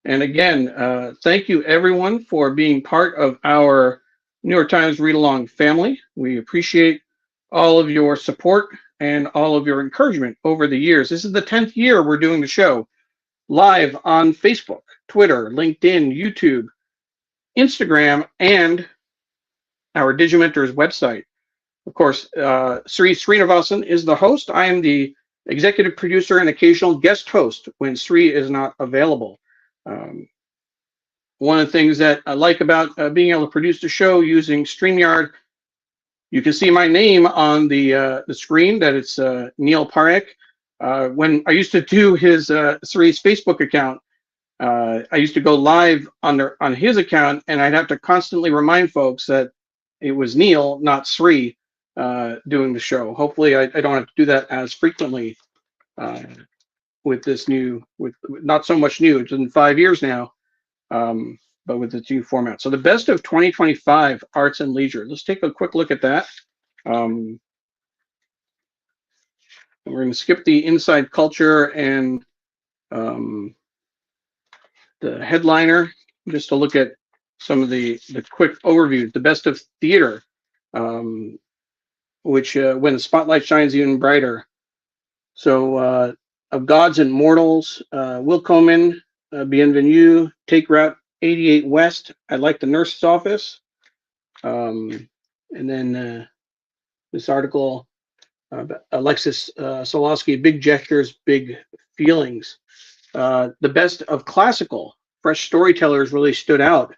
And again, thank you everyone for being part of our New York Times Read Along family. We appreciate all of your support and all of your encouragement over the years. This is the 10th year we're doing the show live on Facebook, Twitter, LinkedIn, YouTube, Instagram, and our Digimentors website. Of course, Sree Srinivasan is the host. I am the executive producer and occasional guest host when Sree is not available. One of the things that I like about being able to produce the show using StreamYard, you can see my name on the screen, that it's Neil Parekh. When I used to do his Sree's Facebook account, I used to go live on his account, and I'd have to constantly remind folks that it was Neil, not Sree, doing the show. Hopefully, I don't have to do that as frequently with this new, with not so much new. It's been 5 years now, but with the new format. So the best of 2025 arts and leisure. Let's take a quick look at that. We're going to skip the inside culture and the headliner, just to look at some of the quick overviews. The best of theater, which when the spotlight shines even brighter. So of Gods and Mortals, Will Coleman, Bienvenue, Take Route 88 West, I Like the Nurse's Office. And then this article, Alexis Solowski, Big Gestures, Big Feelings. The best of classical, fresh storytellers really stood out.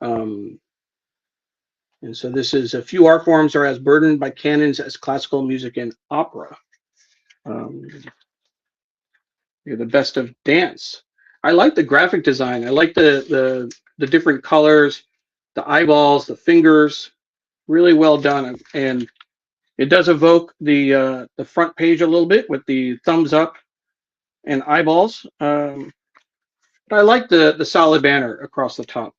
And so this is a few art forms are as burdened by canons as classical music and opera. The best of dance. I like the graphic design. I like the different colors, the eyeballs, the fingers, really well done. And it does evoke the front page a little bit with the thumbs up and eyeballs. But I like the solid banner across the top.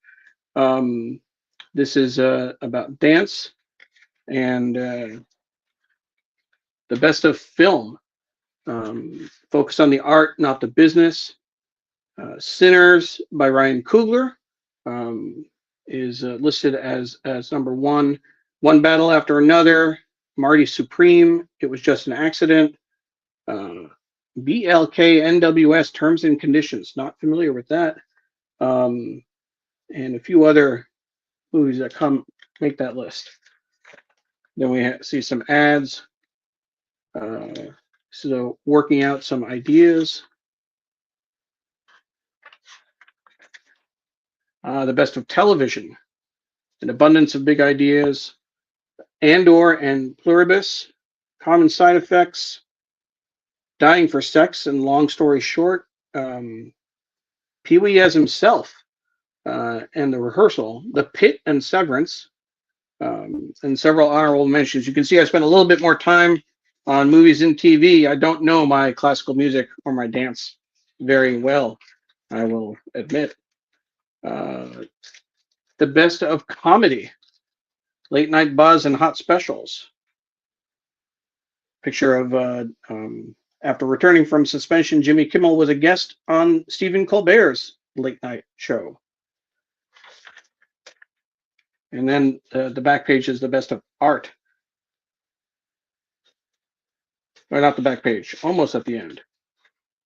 This is about dance and the best of film. Focus on the art, not the business. Sinners by Ryan Coogler is listed as number one. One Battle After Another, Marty Supreme, It Was Just an Accident. BLK NWS, Terms and Conditions, not familiar with that. And a few other movies that make that list. Then we see some ads. So working out some ideas. The best of television, An Abundance of Big Ideas, Andor and Pluribus, Common Side Effects, Dying for Sex and Long Story Short, Pee-wee as Himself and The Rehearsal, The Pit and Severance, and several honorable mentions. You can see I spent a little bit more time on movies and TV. I don't know my classical music or my dance very well, I will admit. the best of comedy, late night buzz and hot specials. Picture of after returning from suspension, Jimmy Kimmel was a guest on Stephen Colbert's late night show. And then the back page is the best of art. Or not the back page, almost at the end.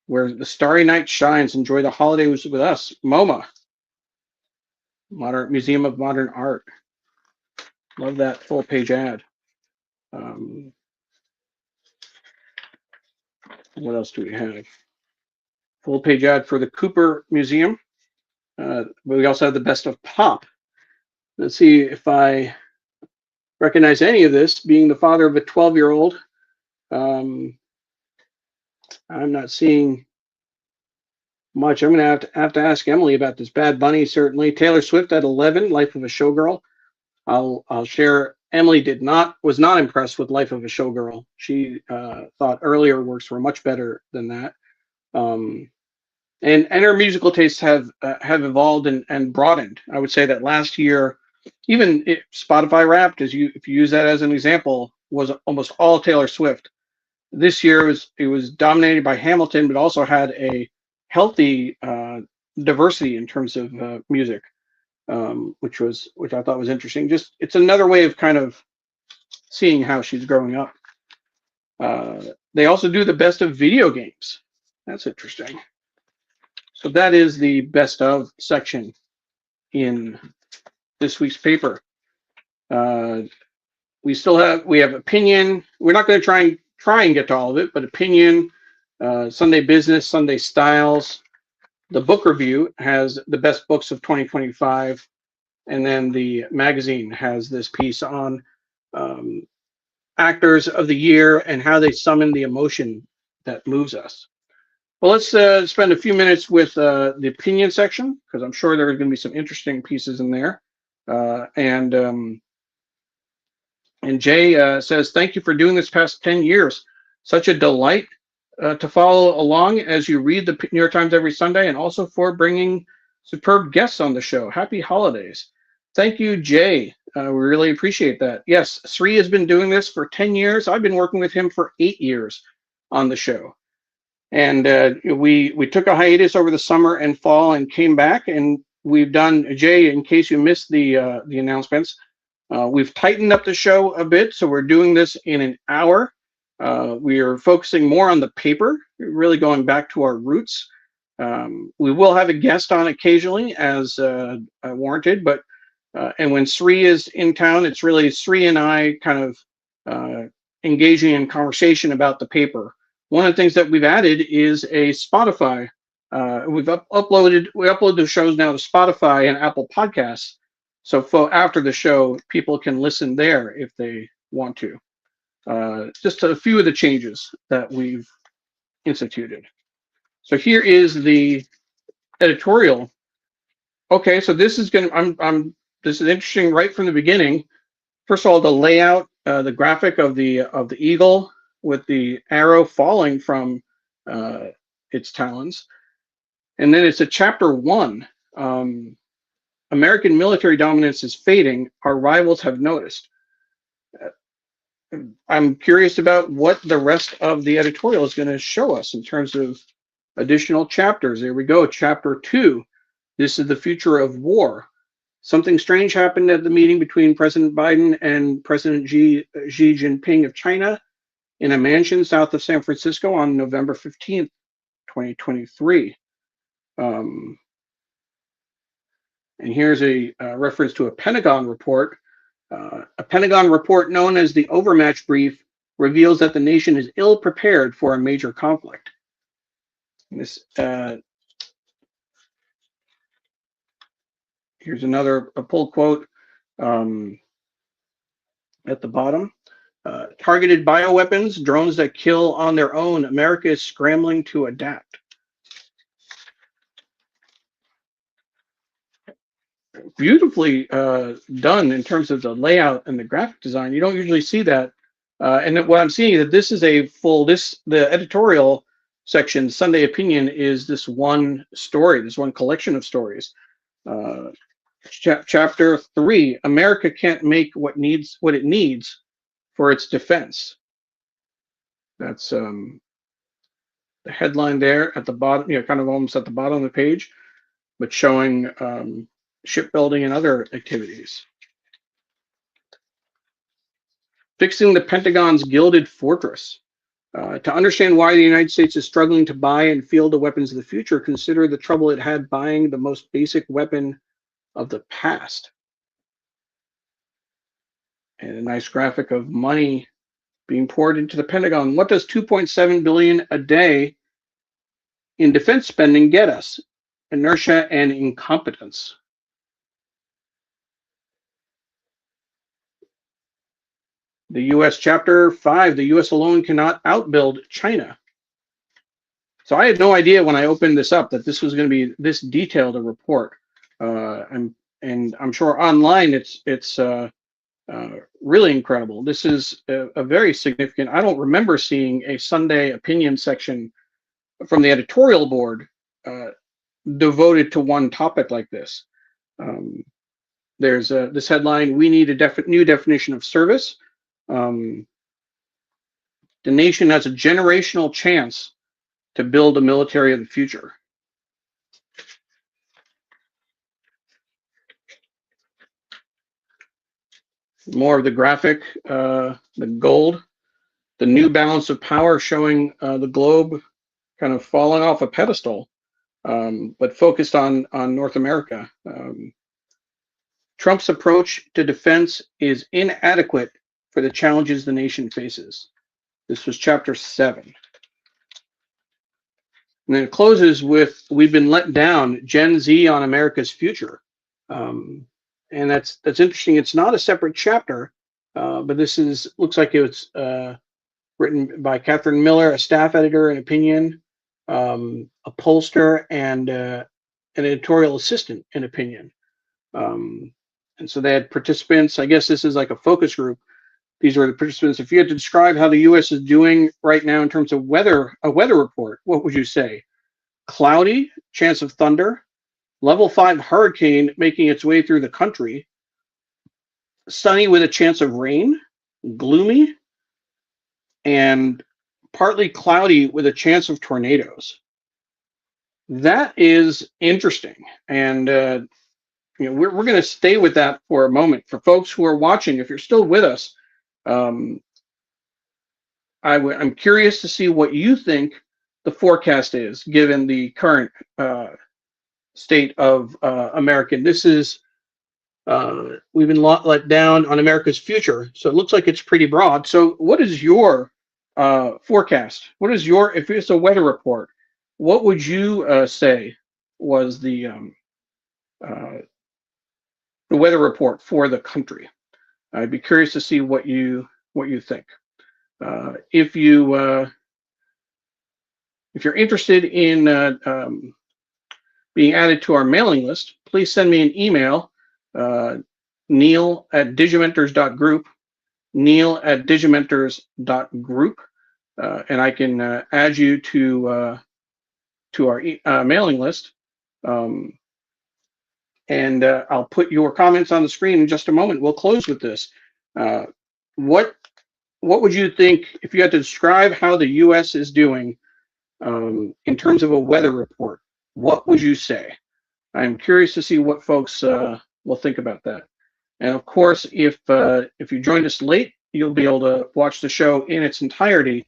Where the starry night shines, enjoy the holidays with us. MoMA, Museum of Modern Art. Love that full page ad. What else do we have? Full page ad for the Cooper Museum. But we also have the best of pop. Let's see if I recognize any of this. Being the father of a 12-year-old, I'm not seeing much. I'm going to have to ask Emily about this. Bad Bunny, certainly. Taylor Swift at 11, Life of a Showgirl. I'll share. Emily was not impressed with Life of a Showgirl. She thought earlier works were much better than that. And her musical tastes have evolved and broadened. I would say that last year, even Spotify Wrapped, if you use that as an example, was almost all Taylor Swift. This year it was dominated by Hamilton, but also had a healthy diversity in terms of music, which I thought was interesting. Just it's another way of kind of seeing how she's growing up. They also do the best of video games. That's interesting. So that is the best of section in this week's paper. We have opinion. We're not going to try and get to all of it, but opinion, Sunday business, Sunday styles. The book review has the best books of 2025, and then the magazine has this piece on actors of the year and how they summon the emotion that moves us. Well, let's spend a few minutes with the opinion section, because I'm sure there are going to be some interesting pieces in there. And Jay says, thank you for doing this past 10 years. Such a delight to follow along as you read the New York Times every Sunday, and also for bringing superb guests on the show. Happy holidays. Thank you, Jay. We really appreciate that. Yes, Sree has been doing this for 10 years. I've been working with him for 8 years on the show. And we took a hiatus over the summer and fall and came back, and we've done, Jay, in case you missed the announcements, we've tightened up the show a bit, so we're doing this in an hour. We are focusing more on the paper, really going back to our roots. We will have a guest on occasionally as warranted, but and when Sree is in town, it's really Sree and I kind of engaging in conversation about the paper. One of the things that we've added is a Spotify. We upload the shows now to Spotify and Apple Podcasts. So after the show, people can listen there if they want to. Just a few of the changes that we've instituted. So here is the editorial. Okay, so this is this is interesting right from the beginning. First of all, the layout, the graphic of the eagle with the arrow falling from its talons. And then it's a chapter 1. American military dominance is fading. Our rivals have noticed. I'm curious about what the rest of the editorial is going to show us in terms of additional chapters. There we go, chapter 2. This is the future of war. Something strange happened at the meeting between President Biden and President Xi Jinping of China in a mansion south of San Francisco on November 15th, 2023. And here's a reference to a Pentagon report. A Pentagon report known as the Overmatch Brief reveals that the nation is ill prepared for a major conflict. And this, here's another pull quote at the bottom. Targeted bioweapons, drones that kill on their own. America is scrambling to adapt. Beautifully done in terms of the layout and the graphic design. You don't usually see that. And what I'm seeing is that this is the editorial section, Sunday Opinion, is this one story, this one collection of stories. Chapter 3, America can't make what it needs for its defense. That's the headline there at the bottom, kind of almost at the bottom of the page, but showing shipbuilding and other activities. Fixing the Pentagon's gilded fortress. To understand why the United States is struggling to buy and field the weapons of the future, consider the trouble it had buying the most basic weapon of the past. And a nice graphic of money being poured into the Pentagon. What does $2.7 billion a day in defense spending get us? Inertia and incompetence. The U.S. Chapter 5, the U.S. alone cannot outbuild China. So I had no idea when I opened this up that this was going to be this detailed a report. And I'm sure online it's really incredible. This is a very significant. I don't remember seeing a Sunday opinion section from the editorial board devoted to one topic like this. There's this headline: "We need a new definition of service." The nation has a generational chance to build a military of the future. More of the graphic, the gold, the new balance of power, showing the globe kind of falling off a pedestal, but focused on North America. Trump's approach to defense is inadequate for the challenges the nation faces. This was chapter 7. And then it closes with, "We've been let down, Gen Z on America's future." And that's interesting. It's not a separate chapter, but this looks like it was written by Catherine Miller, a staff editor in opinion, a pollster, and an editorial assistant in opinion. And so they had participants. I guess this is like a focus group. These are the participants. If you had to describe how the U.S. is doing right now in terms of a weather report, what would you say? Cloudy, chance of thunder, level 5 hurricane making its way through the country, sunny with a chance of rain, gloomy, and partly cloudy with a chance of tornadoes. That is interesting. And we're going to stay with that for a moment. For folks who are watching, if you're still with us, I'm curious to see what you think the forecast is, given the current state of American. This is we've been let down on America's future, so it looks like it's pretty broad. So, what is your forecast? What is your, if it's a weather report, what would you say was the weather report for the country? I'd be curious to see what you think. If you're interested in being added to our mailing list, please send me an email, neil@digimentors.group, neil@digimentors.group, and I can add you to our mailing list. And I'll put your comments on the screen in just a moment. We'll close with this. What would you think if you had to describe how the U.S. is doing in terms of a weather report? What would you say? I'm curious to see what folks will think about that. And of course, if you joined us late, you'll be able to watch the show in its entirety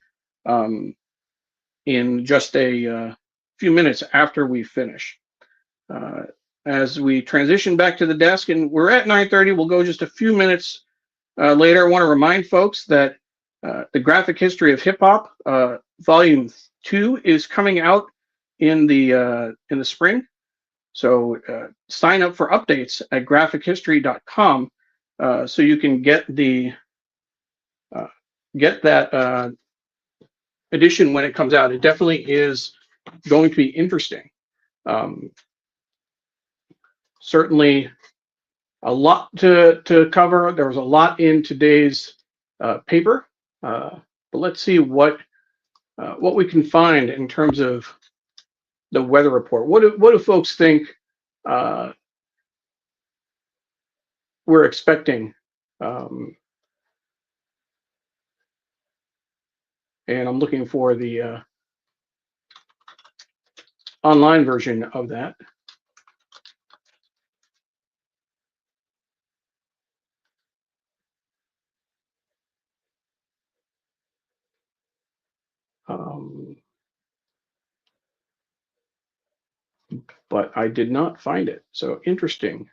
in just a few minutes after we finish. As we transition back to the desk, and we're at 9:30, we'll go just a few minutes later. I want to remind folks that the Graphic History of Hip Hop, Volume 2, is coming out in the spring. So sign up for updates at graphichistory.com so you can get that edition when it comes out. It definitely is going to be interesting. Certainly a lot to cover. There was a lot in today's paper, but let's see what we can find in terms of the weather report. What do folks think we're expecting. And I'm looking for the online version of that. But I did not find it. So interesting.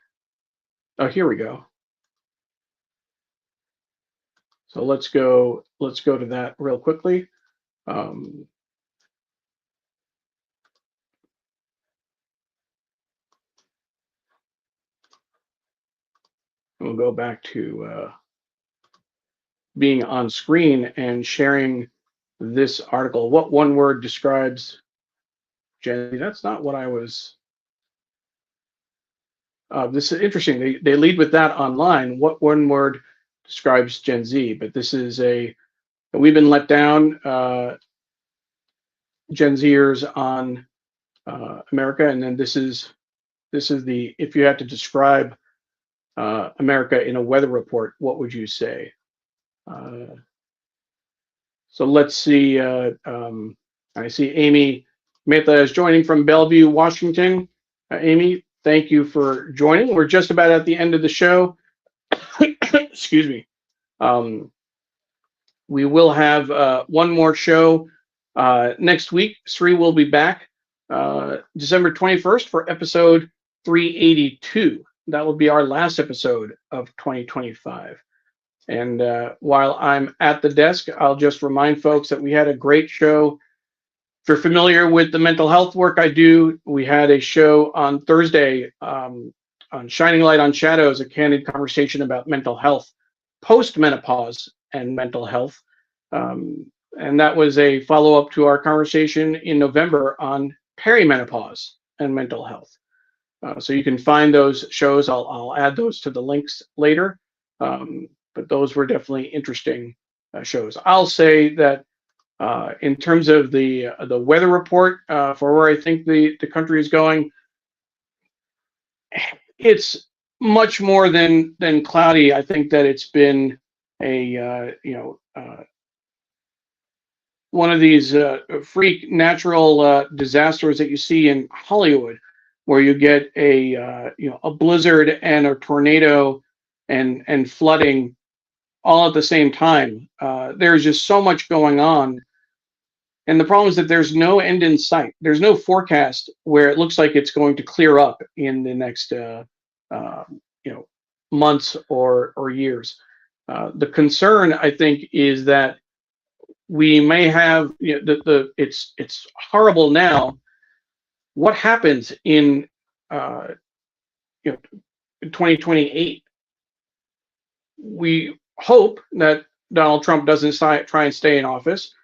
Oh, here we go. So let's go to that real quickly. We'll go back to being on screen and sharing this article. What one word describes Gen Z? That's not what I was. This is interesting. They lead with that online. What one word describes Gen Z? But this is we've been let down, Gen Zers on America, and then this is the, if you had to describe America in a weather report, what would you say? So let's see. I see Amy Mehta is joining from Bellevue, Washington. Amy, thank you for joining. We're just about at the end of the show. Excuse me. We will have one more show next week. Sree will be back December 21st for episode 382. That will be our last episode of 2025. And while I'm at the desk, I'll just remind folks that we had a great show. If you're familiar with the mental health work I do, we had a show on Thursday on Shining Light on Shadows, a candid conversation about mental health, post-menopause and mental health. And that was a follow-up to our conversation in November on perimenopause and mental health. So you can find those shows. I'll add those to the links later. But those were definitely interesting shows. I'll say that in terms of the weather report for where I think the country is going, it's much more than cloudy. I think that it's been a one of these freak natural disasters that you see in Hollywood, where you get a blizzard and a tornado and flooding all at the same time. There's just so much going on. And the problem is that there's no end in sight. There's no forecast where it looks like it's going to clear up in the next months or years. The concern, I think, is that we may have it's horrible now. What happens in 2028? We hope that Donald Trump doesn't try and stay in office,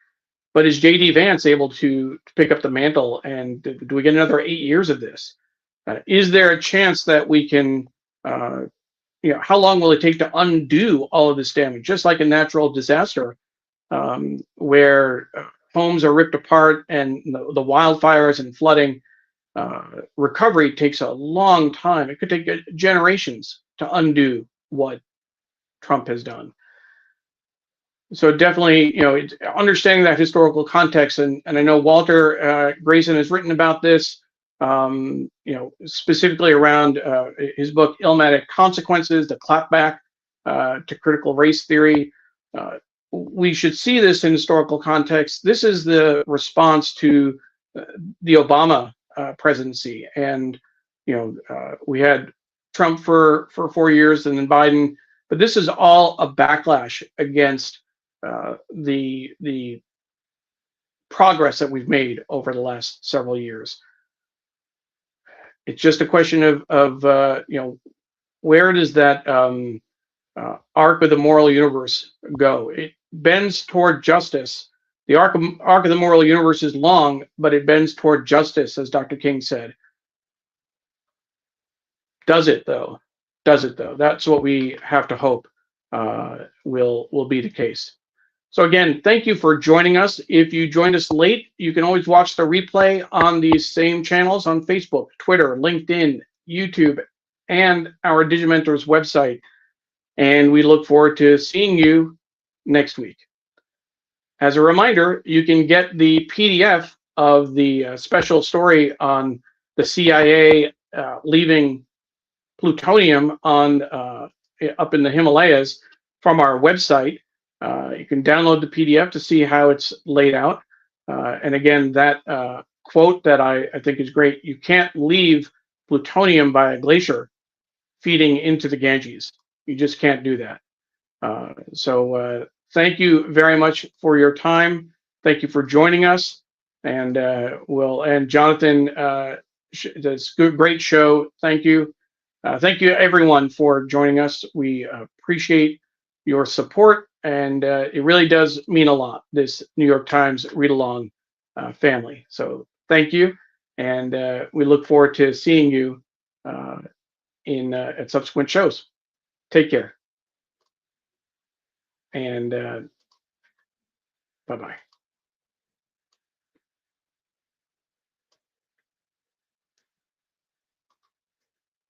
but is J.D. Vance able to pick up the mantle, and do we get another 8 years of this? Is there a chance that we can, how long will it take to undo all of this damage? Just like a natural disaster, where homes are ripped apart and the wildfires and flooding, recovery takes a long time. It could take generations to undo what Trump has done. So definitely, understanding that historical context, and I know Walter Grayson has written about this, specifically around his book Illmatic Consequences, the clapback to critical race theory. We should see this in historical context. This is the response to the Obama presidency, and we had Trump for 4 years, and then Biden. But this is all a backlash against the progress that we've made over the last several years. It's just a question of where does that arc of the moral universe go? It bends toward justice. The arc of the moral universe is long, but it bends toward justice, as Dr. King said. Does it though? That's what we have to hope will be the case. So again, thank you for joining us. If you joined us late, you can always watch the replay on these same channels on Facebook, Twitter, LinkedIn, YouTube, and our Digimentors website. and we look forward to seeing you next week. As a reminder, you can get the PDF of the special story on the CIA leaving plutonium on up in the Himalayas from our website. You can download the PDF to see how it's laid out. And again, that quote that I think is great: you can't leave plutonium by a glacier feeding into the Ganges. You just can't do that. So thank you very much for your time. Thank you for joining us. And Jonathan, that's great show. Thank you. Thank you everyone for joining us. We appreciate your support, and it really does mean a lot, this New York Times Read Along family. So thank you, and we look forward to seeing you at subsequent shows. Take care. And bye-bye.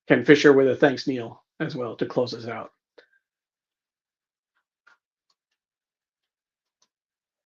Ken Fisher with a thanks, Neil, as well, to close us out.